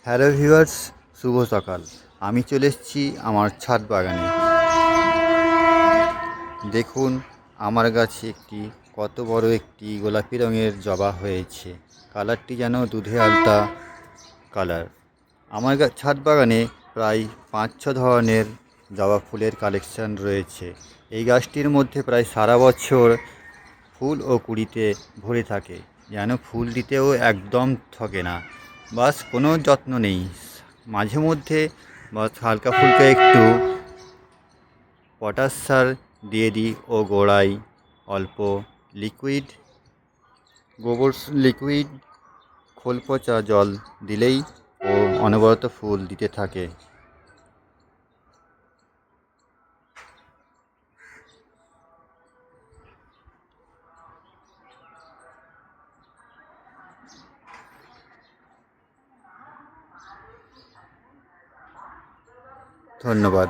Hello viewers, শুভ সকাল। আমি চলে এসেছি আমার ছাদ বাগানে। দেখুন আমার গাছে কত বড় একটি গোলাপি রঙের জবা হয়েছে। কালারটি যেন দুধে আলতা কালার। আমার ছাদ বাগানে প্রায় 5-6 ধরনের জবা ফুলের কালেকশন রয়েছে। এই গাছটির মধ্যে প্রায় সারা বছর ফুল ও কুঁড়িতে ভরে থাকে, যেন ফুল দিতেও একদম থকে না। বাস কোনো যত্ন নেই, মাঝে মধ্যে বাস হালকা ফুলকা একটু পটাশ সার দিয়ে দিই ও গোড়ায় অল্প লিকুইড গোবর লিকুইড খোল পচা জল দিলেই ও অনবরত ফুল দিতে থাকে। ধন্যবাদ।